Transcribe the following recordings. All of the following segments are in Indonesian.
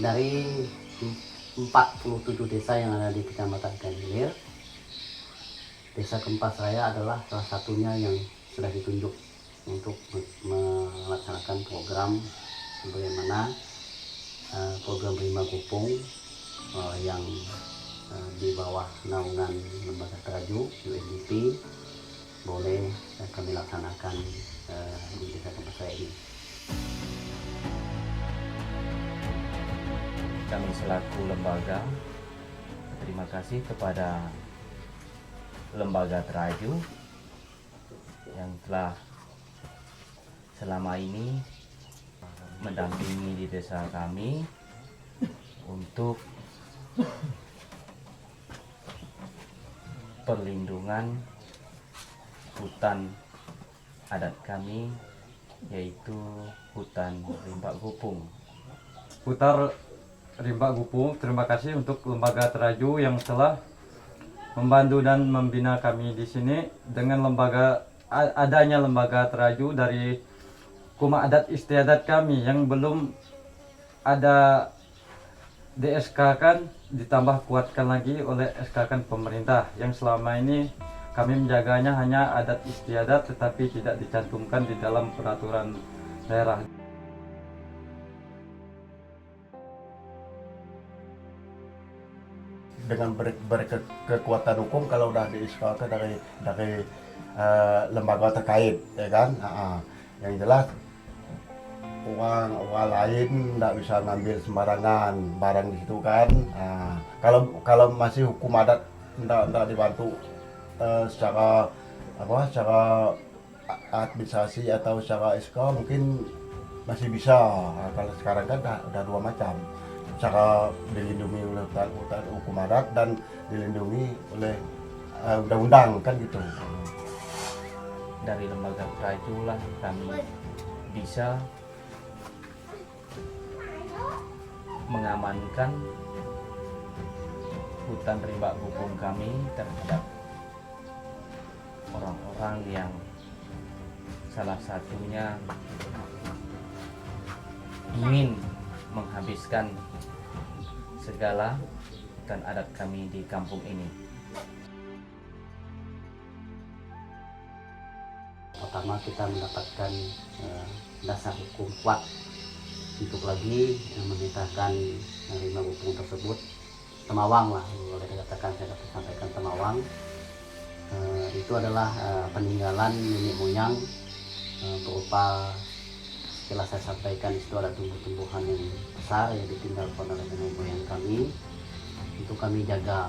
Dari 47 desa yang ada di Kecamatan Ikan Hilir, Desa Kempas Raya adalah salah satunya yang sudah ditunjuk untuk melaksanakan program bagaimana program Rimba Gupung yang di bawah naungan Lembaga Teraju UNDP boleh kami laksanakan di Desa Kempas Raya ini. Kami selaku lembaga terima kasih kepada Lembaga Teraju yang telah selama ini mendampingi di desa kami untuk perlindungan hutan adat kami, yaitu hutan Rimba Gupung. Putar Rimba Gupung, terima kasih untuk Lembaga Teraju yang telah membantu dan membina kami di sini. Dengan adanya Lembaga Teraju dari Kuma Adat Istiadat kami yang belum ada DSK kan, ditambah kuatkan lagi oleh SK kan pemerintah yang selama ini kami menjaganya hanya adat istiadat tetapi tidak dicantumkan di dalam peraturan daerah. Dengan berkekuatan hukum kalau udah diiskalkan dari lembaga terkait, ya kan. Yang jelas orang lain tidak bisa ngambil sembarangan barang di situ kan. Kalau masih hukum adat tidak dibantu secara administrasi atau secara SK mungkin masih bisa. Kalau sekarang kan udah dua macam, cara dilindungi oleh hutan hukum adat dan dilindungi oleh undang-undang kan gitu. Dari Lembaga Teraju lah kami bisa mengamankan hutan Rimba Gupung kami terhadap orang-orang yang salah satunya ingin menghabiskan segala hutan adat kami di kampung ini. Pertama kita mendapatkan dasar hukum kuat untuk lagi memerintahkan Rimba Gupung tersebut temawang lah, boleh dikatakan saya dapat sampaikan temawang. Itu adalah peninggalan nenek moyang berupa setelah saya sampaikan itu ada tumbuh-tumbuhan yang besar yang ditinggalkan oleh nenek moyang kami, itu kami jaga.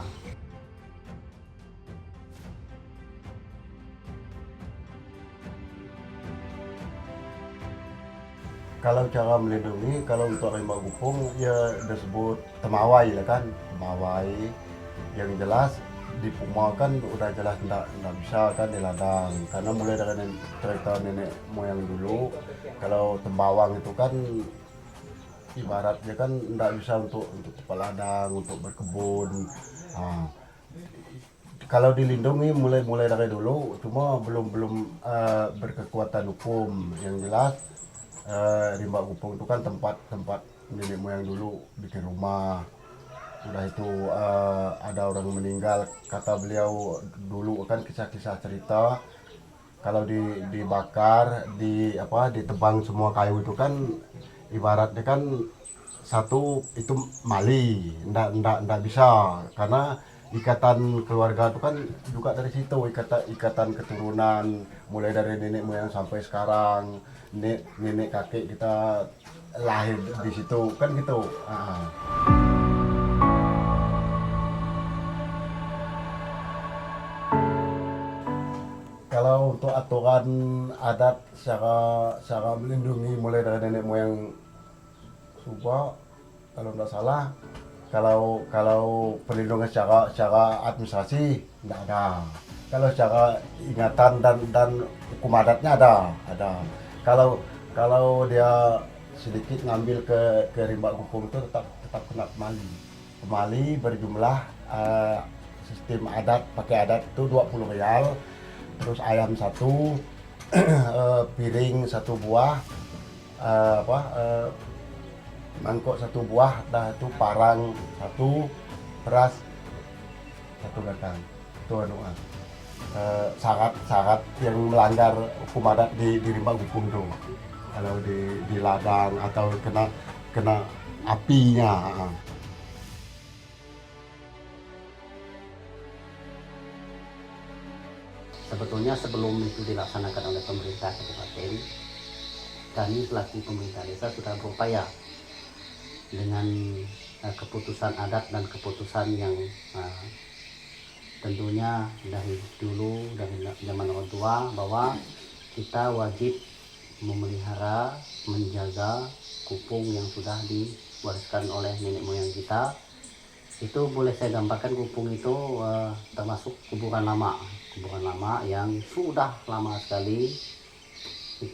Kalau cara melindungi, kalau untuk Rimba Gupung ya disebut temawai lah kan, temawai yang jelas di Puma kan udah jelas tidak bisa kan di ladang, karena mulai dari cerita nenek moyang dulu kalau tembawang itu kan ibaratnya kan tidak bisa untuk tempat ladang, untuk berkebun. Kalau dilindungi mulai dari dulu, cuma belum berkekuatan hukum. Yang jelas Rimba Gupung itu kan tempat nenek moyang dulu bikin rumah. Udah itu ada orang meninggal, kata beliau dulu kan kisah-kisah cerita kalau dibakar, ditebang semua kayu itu kan ibaratnya kan satu itu mali, ndak bisa, karena ikatan keluarga itu kan juga dari situ, ikatan keturunan mulai dari nenek moyang sampai sekarang, nenek kakek kita lahir di situ kan gitu. Kalau untuk aturan adat secara melindungi mulai dari nenek moyang Subak, kalau tidak salah, kalau perlindungan secara administrasi tidak ada. Kalau secara ingatan dan hukum adatnya ada. Kalau dia sedikit ngambil ke Rimba Gupung itu tetap kena kemali. Kemali berjumlah sistem adat, pakai adat itu 20 real. Terus ayam satu, piring satu buah, mangkok 1 buah, dah itu parang 1, beras 1 gatang. Itu syarat yang melanggar hukum adat di Rimba Gupung tuh. Kalau di ladang atau kena apinya. Sebetulnya sebelum itu dilaksanakan oleh pemerintah kabupaten, kami selaku pemerintah desa sudah berupaya dengan keputusan adat dan keputusan yang tentunya dari dulu, dari zaman orang tua, bahwa kita wajib memelihara, menjaga kupung yang sudah diwariskan oleh nenek moyang kita. Itu boleh saya gambarkan, kupung itu termasuk kuburan lama yang sudah lama sekali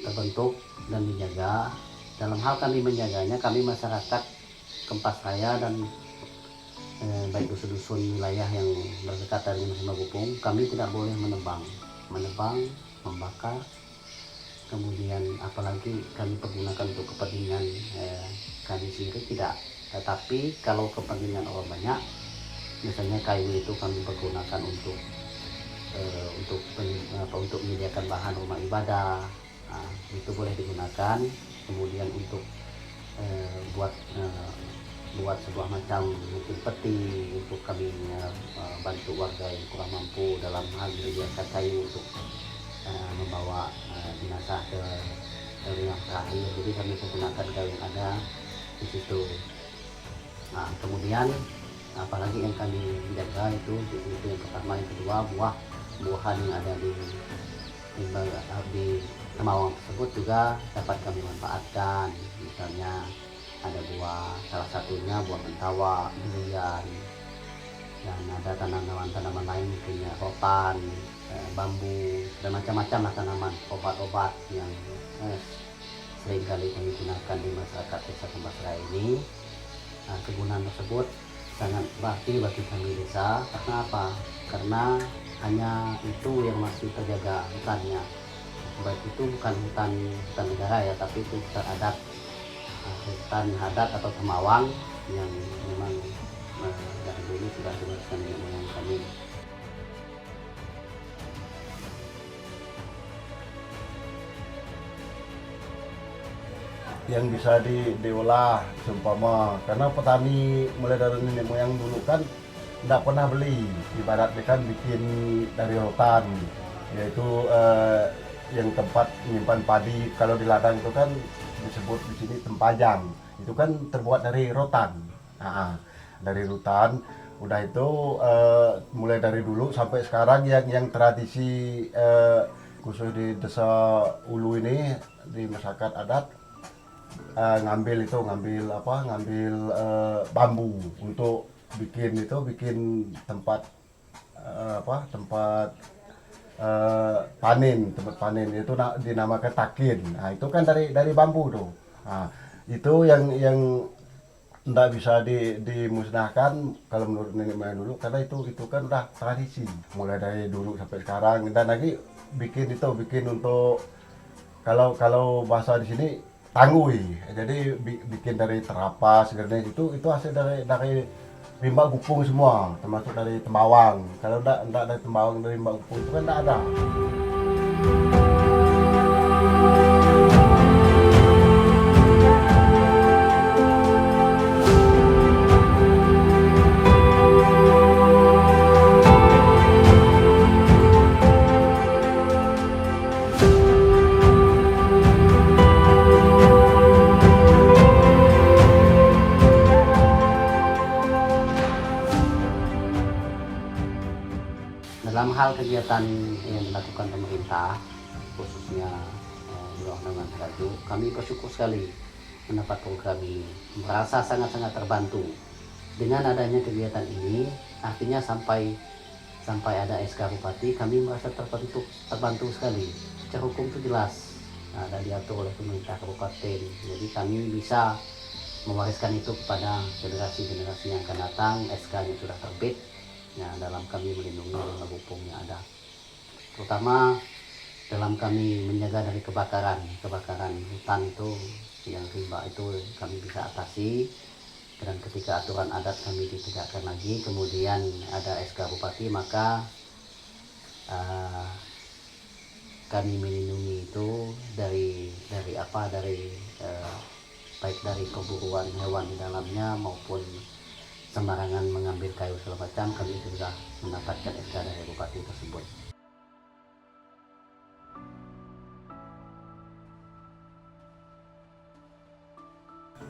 terbentuk dan dijaga. Dalam hal kami menjaganya, kami masyarakat Kempas Raya dan baik dusun-dusun wilayah yang berdekatan dengan Rimba Gupung, kami tidak boleh menebang, membakar, kemudian apalagi kami pergunakan untuk kepentingan kami sendiri tidak. Tetapi kalau kepentingan orang banyak, misalnya kayu itu kami pergunakan untuk menyediakan bahan rumah ibadah, itu boleh digunakan. Kemudian untuk buat sebuah macam mungkin peti untuk kami bantu warga yang kurang mampu dalam hal menyediakan kayu untuk membawa jenazah ke yang terakhir. Jadi kami menggunakan kayu yang ada di situ. Nah, kemudian apalagi yang kami jaga itu yang pertama, yang kedua, buah-buahan yang ada di Temawang tersebut juga dapat kami manfaatkan. Misalnya ada buah, salah satunya buah mentawak, durian, dan ada tanaman-tanaman lain, mungkin rotan, bambu, dan macam-macam lah tanaman obat-obat yang sering kali kami gunakan di masyarakat desa Kempas Raya ini. Nah, kegunaan tersebut sangat berarti bagi kami desa. Karena apa? Karena hanya itu yang masih terjaga hutannya. Baik itu bukan hutan negara ya, tapi itu hutan adat, hutan adat atau Temawang yang memang dari dulu sudah diwariskan nenek moyang kami. Yang bisa diolah seumpama, karena petani mulai dari nenek moyang dulu kan tidak pernah beli, ibaratnya kan bikin dari rotan, yaitu yang tempat menyimpan padi. Kalau di ladang itu kan disebut di sini tempajang, itu kan terbuat dari rotan. Dari rotan. Udah itu mulai dari dulu sampai sekarang yang tradisi khusus di desa Ulu ini, di masyarakat adat, ngambil bambu untuk bikin tempat tempat panen itu dinamakan takin. Nah, itu kan dari bambu tuh. Nah, itu yang tidak bisa dimusnahkan kalau menurut nenek moyang dulu, karena itu kan udah tradisi mulai dari dulu sampai sekarang. Dan lagi bikin untuk kalau bahasa di sini tangui, jadi bikin dari terapas, itu hasil dari Rimba Gupung semua, termasuk dari Temawang. Kalau enggak dari Temawang, dari Rimba Gupung itu kan enggak ada. Dalam hal kegiatan yang dilakukan pemerintah, khususnya di bawah naungan Raju, kami bersyukur sekali mendapat program ini. Merasa sangat-sangat terbantu dengan adanya kegiatan ini. Artinya sampai ada SK Bupati, kami merasa terbantu sekali. Secara hukum itu jelas dan diatur oleh pemerintah kabupaten. Jadi kami bisa mewariskan itu kepada generasi-generasi yang akan datang. SK-nya sudah terbit. Dalam kami melindungi Rimba Gupung yang ada, terutama dalam kami menjaga dari kebakaran hutan itu yang rimba itu kami bisa atasi. Dan ketika aturan adat kami ditegakkan lagi, kemudian ada SK Bupati, maka kami melindungi itu dari baik dari keburuan hewan di dalamnya maupun sembarangan mengambil kayu segala macam. Kami sudah mendapatkan SK dari Bupati tersebut.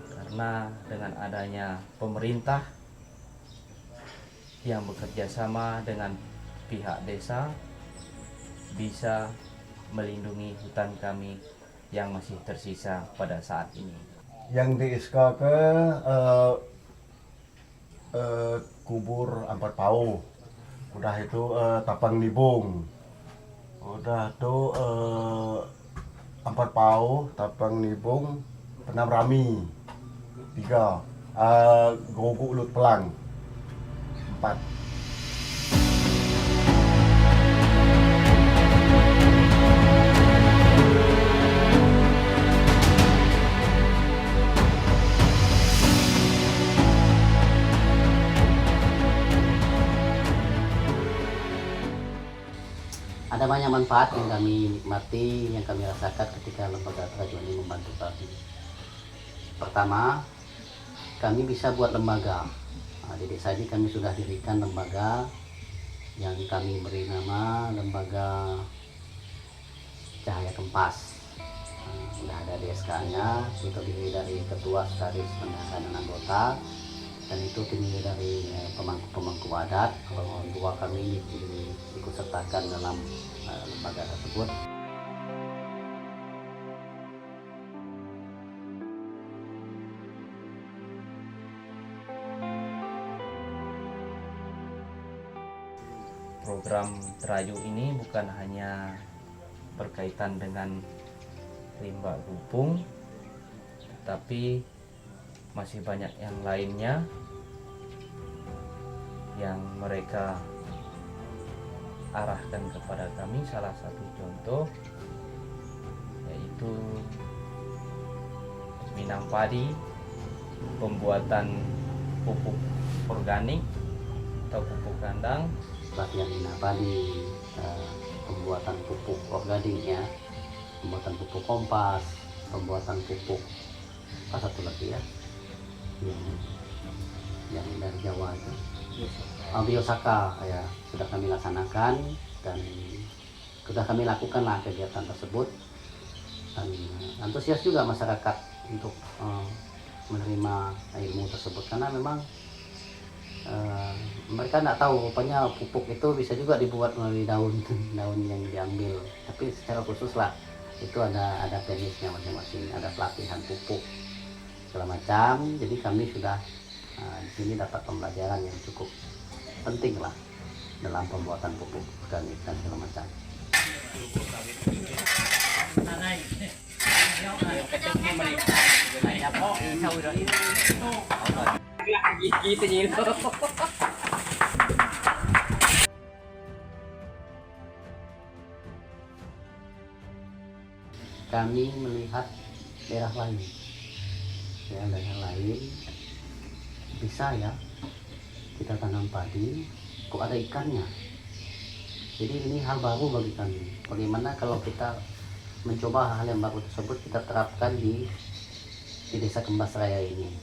Karena dengan adanya pemerintah yang bekerja sama dengan pihak desa bisa melindungi hutan kami yang masih tersisa pada saat ini. Yang di SK ke kubur Ampar Pau, udah itu Tapang Nibung, udah tuh Ampar Pau, Tapang Nibung, Penam Rami, 3, Goguk Lut Pelang, 4. Ada banyak manfaat yang kami nikmati, yang kami rasakan ketika lembaga Traju ini membantu kami. Pertama, kami bisa buat lembaga. Di desa ini kami sudah dirikan lembaga yang kami beri nama Lembaga Cahaya Kempas. Sudah ada di SK-nya, itu terdiri dari ketua, sekretaris, bendahara, dan anggota. Dan itu terdiri dari pemangku adat. Kalau dua kami ikut sertakan dalam lembaga tersebut. Program Terayu ini bukan hanya berkaitan dengan rimba gupung, tapi masih banyak yang lainnya yang mereka arahkan kepada kami. Salah satu contoh yaitu minang padi, pembuatan pupuk organik atau pupuk kandang, Pelatihan minang padi, pembuatan pupuk organik ya, pembuatan pupuk kompas, pembuatan pupuk apa satu lagi ya, yang dari Jawa itu, biosaka ya, sudah kami laksanakan dan sudah kami lakukan lah kegiatan tersebut. Dan antusias juga masyarakat untuk menerima ilmu tersebut, karena memang mereka tidak tahu rupanya pupuk itu bisa juga dibuat melalui daun yang diambil, tapi secara khusus lah itu ada teknisnya masing-masing, ada pelatihan pupuk segala macam. Jadi kami sudah di sini dapat pembelajaran yang cukup penting lah dalam pembuatan pupuk organik dan segala macam. Kami melihat daerah lain bisa ya kita tanam padi kok ada ikannya. Jadi ini hal baru bagi kami. Bagaimana kalau kita mencoba hal yang baru tersebut kita terapkan di desa Kembas Raya ini.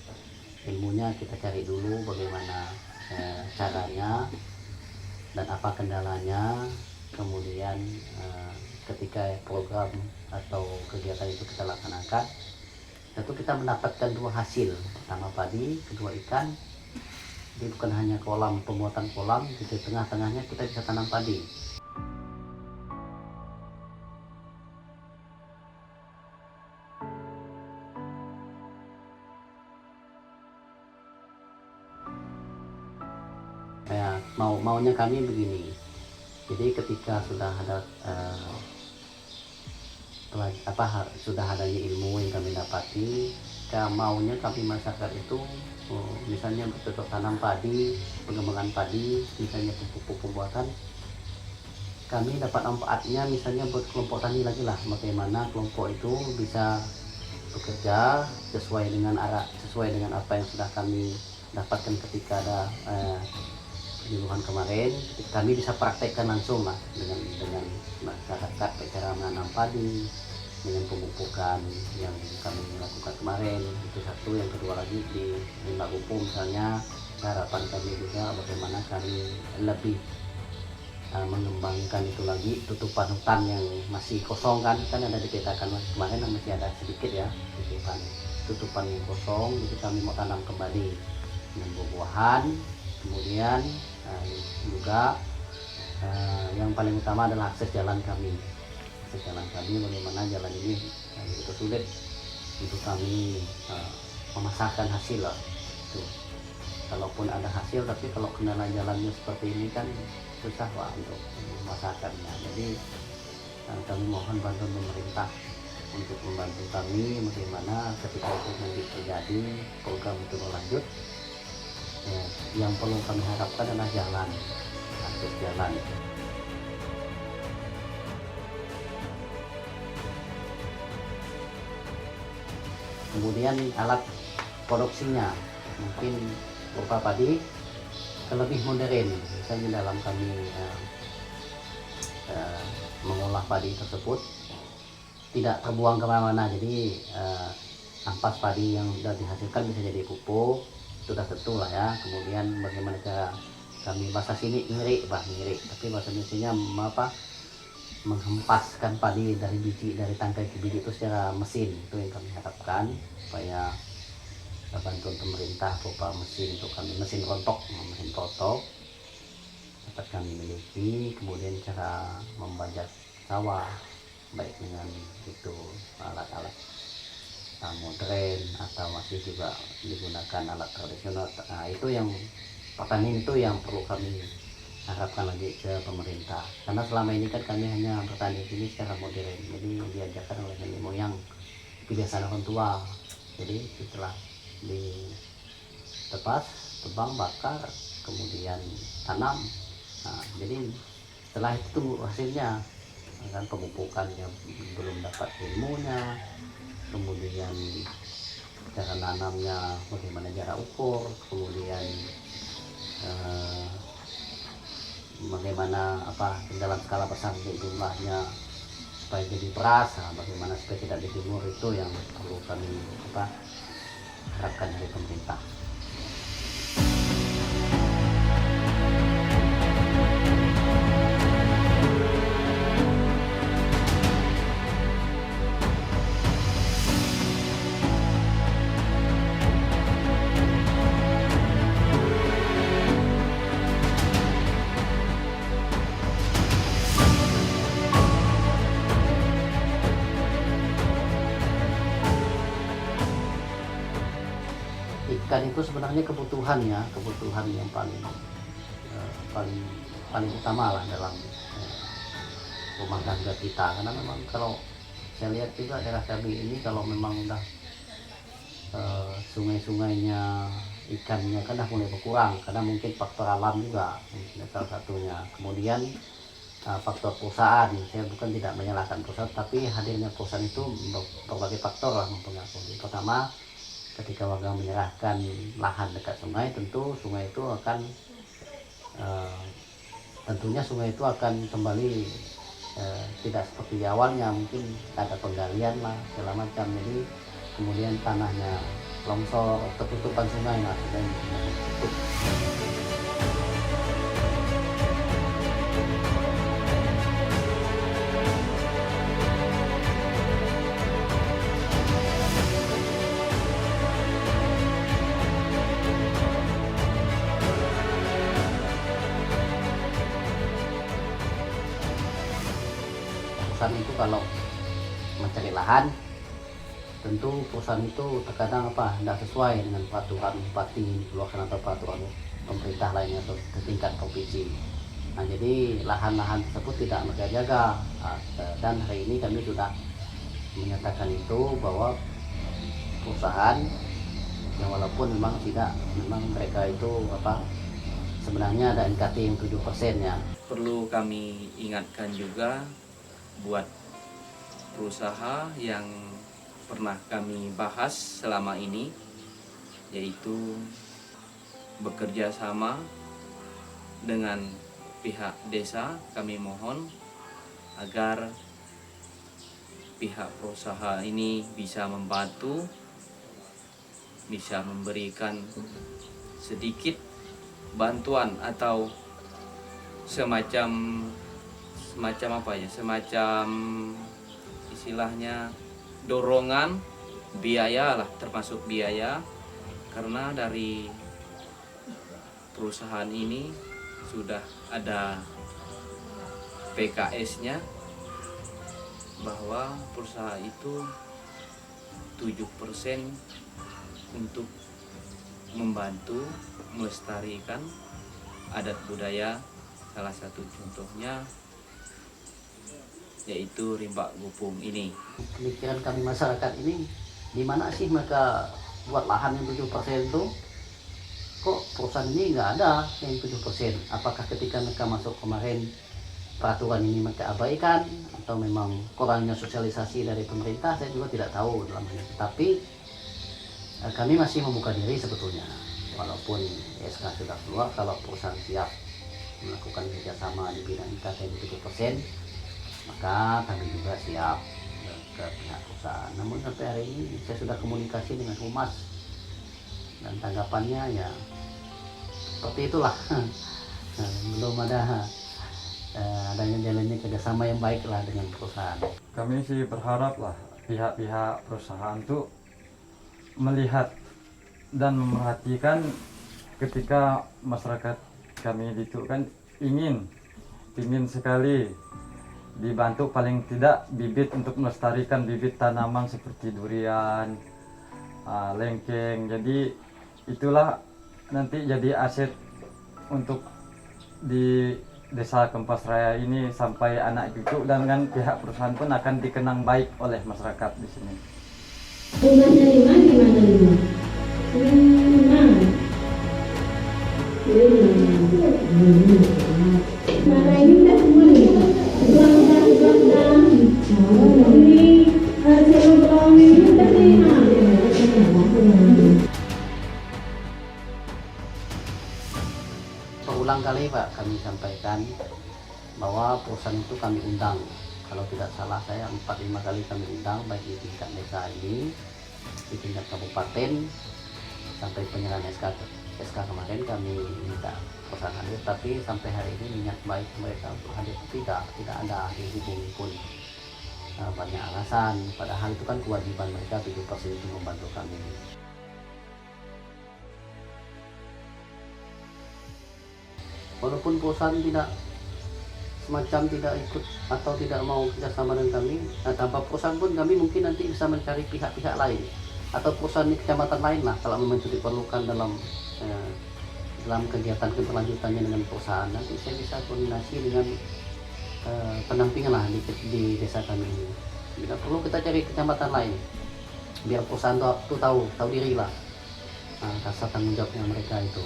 Ilmunya kita cari dulu bagaimana caranya dan apa kendalanya. Kemudian ketika program atau kegiatan itu kita laksanakan, tentu kita mendapatkan dua hasil. Pertama padi, kedua ikan. Jadi bukan hanya kolam, pembuatan kolam, di tengah-tengahnya kita bisa tanam padi. Ya, maunya kami begini. Jadi ketika sudah ada sudah adanya ilmu yang kami dapati, maunya kami masyarakat itu misalnya bercocok tanam padi, pengembangan padi, misalnya pupuk pembuatan kami dapat manfaatnya misalnya buat kelompok tani lagi lah, bagaimana kelompok itu bisa bekerja sesuai dengan apa yang sudah kami dapatkan ketika ada penyuluhan kemarin. Kami bisa praktekkan langsung lah dengan masyarakat cara menanam padi, dengan pemupukan yang kami lakukan kemarin. Itu satu. Yang kedua lagi di Rimba Gupung misalnya, harapan kami juga bagaimana kami lebih mengembangkan itu lagi tutupan hutan yang masih kosong, kan ada dipetakan kemarin masih ada sedikit ya tutupan yang kosong, jadi kami mau tanam kembali dengan buah-buahan. Kemudian juga yang paling utama adalah akses jalan kami, bagaimana jalan ini begitu sulit untuk kami memasarkan hasil lah. Kalaupun ada hasil, tapi kalau kendala jalannya seperti ini kan susah Pak untuk memasarkannya. Jadi kami mohon bantuan pemerintah untuk membantu kami bagaimana ketika itu nanti terjadi program itu berlanjut. Yang perlu kami harapkan adalah jalan, akses jalan. Kemudian alat produksinya, mungkin berupa padi lebih modern, misalnya dalam kami mengolah padi tersebut tidak terbuang kemana-mana. Jadi ampas padi yang sudah dihasilkan bisa jadi pupuk, sudah tentu lah ya. Kemudian bagaimana cara kami, bahasa sini ngirik, tapi bahasa Indonesianya menghempaskan padi dari biji, dari tangkai ke biji itu secara mesin. Itu yang kami harapkan, supaya bantuan pemerintah berupa mesin untuk kami, mesin rontok dapat kami miliki. Kemudian cara membajak sawah baik dengan itu alat-alat modern atau masih juga digunakan alat tradisional. Nah, itu yang petani itu yang perlu kami harapkan lagi ke pemerintah, karena selama ini kan kami hanya bertani ini secara modern, jadi diajarkan oleh nenek moyang, kebiasaan orang tua. Jadi setelah ditepas, tebang, bakar, kemudian tanam. Nah, jadi setelah itu hasilnya kan pemupukannya belum dapat ilmunya, kemudian cara nanamnya bagaimana jarak ukur, kemudian bagaimana dalam skala besar jumlahnya supaya jadi beras, bagaimana supaya tidak dijemur, itu yang perlu kami harapkan dari pemerintah. Ikan itu sebenarnya kebutuhan yang paling utama lah dalam rumah tangga kita, karena memang kalau saya lihat juga daerah kami ini kalau memang udah sungai-sungainya, ikannya kan udah mulai berkurang, karena mungkin faktor alam juga salah satunya. Kemudian faktor perusahaan, saya bukan tidak menyalahkan perusahaan, tapi hadirnya perusahaan itu berbagai faktor lah mempengaruhi. Pertama, ketika warga menyerahkan lahan dekat sungai, tentu sungai itu akan kembali tidak seperti di awalnya, mungkin ada penggalian lah segala macam. Jadi kemudian tanahnya longsor, tertutupan sungai lah, dan tutup. Itu kalau mencari lahan, tentu perusahaan itu terkadang tidak sesuai dengan peraturan bupati dikeluarkan atau peraturan pemerintah lainnya atau tingkat provinsi. Nah, jadi lahan-lahan tersebut tidak mereka jaga. Dan hari ini kami sudah menyatakan itu bahwa perusahaan yang walaupun memang mereka itu sebenarnya ada NKT yang 7% ya. Perlu kami ingatkan juga buat perusahaan yang pernah kami bahas selama ini, yaitu bekerja sama dengan pihak desa. Kami mohon agar pihak perusahaan ini bisa membantu, bisa memberikan sedikit bantuan atau semacam istilahnya dorongan biaya lah, termasuk biaya, karena dari perusahaan ini sudah ada PKS-nya bahwa perusahaan itu 7% untuk membantu melestarikan adat budaya. Salah satu contohnya yaitu Rimba Gupung ini. Pemikiran kami masyarakat ini, di mana sih mereka buat lahan yang 7% itu? Kok perusahaan ini nggak ada yang 7%? Apakah ketika mereka masuk kemarin peraturan ini mereka abaikan, atau memang kurangnya sosialisasi dari pemerintah? Saya juga tidak tahu dalam hal ini. Tapi kami masih membuka diri sebetulnya, walaupun SK sudah keluar. Kalau perusahaan siap melakukan kerjasama di bidang IKT 7%, maka kami juga siap ke pihak perusahaan. Namun sampai hari ini saya sudah komunikasi dengan Humas, dan tanggapannya ya seperti itulah. Belum ada adanya jalannya kerjasama yang baik lah dengan perusahaan. Kami sih berharap lah pihak-pihak perusahaan tuh melihat dan memerhatikan ketika masyarakat kami itu kan ingin sekali dibantu paling tidak bibit untuk melestarikan bibit tanaman seperti durian, lengkeng. Jadi itulah nanti jadi aset untuk di Desa Kempas Raya ini sampai anak cucu, dan kan pihak perusahaan pun akan dikenang baik oleh masyarakat di sini. Rumahnya lima gimana lima? Nah ini udah semua nih. Tuang dalam. Ini seluruh tahun ini udah lima. Berulang kali Pak kami sampaikan bahwa perusahaan itu kami undang. Kalau tidak salah saya 4-5 kali kami undang, baik di tingkat desa ini, di tingkat kabupaten, sampai penyerahan SK kemarin kami minta perusahaan hadir, tapi sampai hari ini niat baik mereka untuk hadir tidak ada, dihubungi pun banyak alasan, padahal itu kan kewajiban mereka 7% itu membantu kami. Walaupun perusahaan tidak ikut atau tidak mau kerjasama dengan kami, tanpa perusahaan pun kami mungkin nanti bisa mencari pihak-pihak lain atau perusahaan di kecamatan lain lah, kalau memang itu diperlukan dalam kegiatan keberlanjutannya dengan perusahaan. Nanti saya bisa koordinasi dengan pendampingan lah di desa kami ini. Tidak perlu kita cari kecamatan lain, biar perusahaan itu tahu diri lah rasa tanggung jawabnya mereka itu.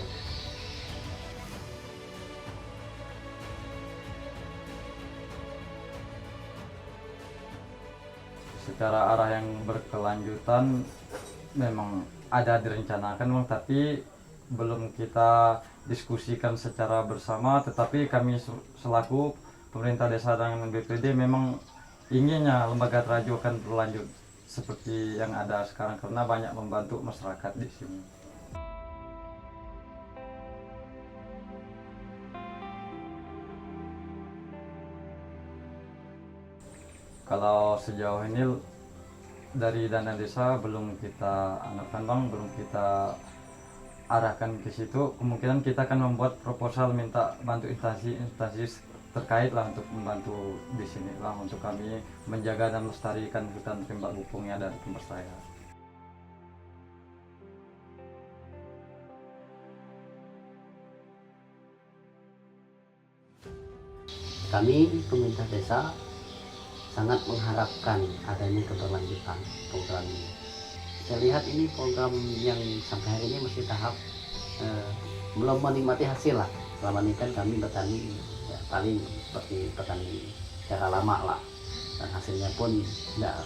Secara arah yang berkelanjutan memang ada direncanakan, tapi belum kita diskusikan secara bersama. Tetapi kami selaku pemerintah desa dan BPD memang inginnya lembaga Trajo akan berlanjut seperti yang ada sekarang, karena banyak membantu masyarakat di sini. Kalau sejauh ini dari dana desa belum kita anggapkan Bang, belum kita arahkan ke situ. Kemungkinan kita akan membuat proposal minta bantu instansi terkait lah untuk membantu di sini lah, untuk kami menjaga dan melestarikan hutan Rimba Gupung yang ada di Kempas Raya. Kami pemerintah desa sangat mengharapkan adanya keberlanjutan program ini. Saya lihat ini program yang sampai hari ini masih tahap belum menikmati hasil lah. selama ini kan kami bertani ya, paling seperti petani cara lama lah, dan hasilnya pun tidak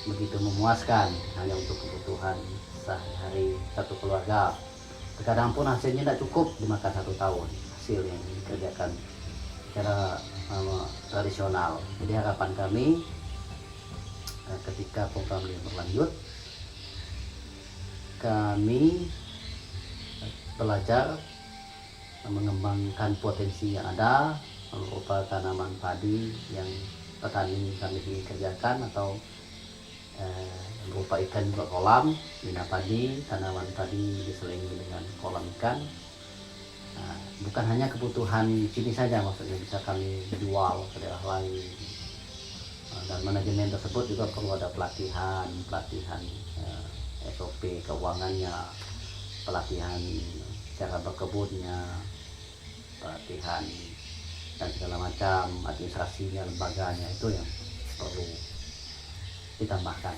begitu memuaskan, hanya untuk kebutuhan sehari-hari satu keluarga. Terkadang pun hasilnya tidak cukup dimakan 1 tahun hasil yang dikerjakan secara tradisional. Jadi harapan kami ketika program ini berlanjut, kami belajar mengembangkan potensi yang ada berupa tanaman padi yang petani kami kerjakan, atau berupa ikan juga kolam, bina padi, tanaman padi diselingi dengan kolam ikan. Nah, bukan hanya kebutuhan sini saja, maksudnya bisa kami jual ke daerah lain. Dan manajemen tersebut juga perlu ada pelatihan SOP keuangannya, pelatihan cara berkebunnya, pelatihan dan segala macam administrasinya, lembaganya, itu yang perlu ditambahkan.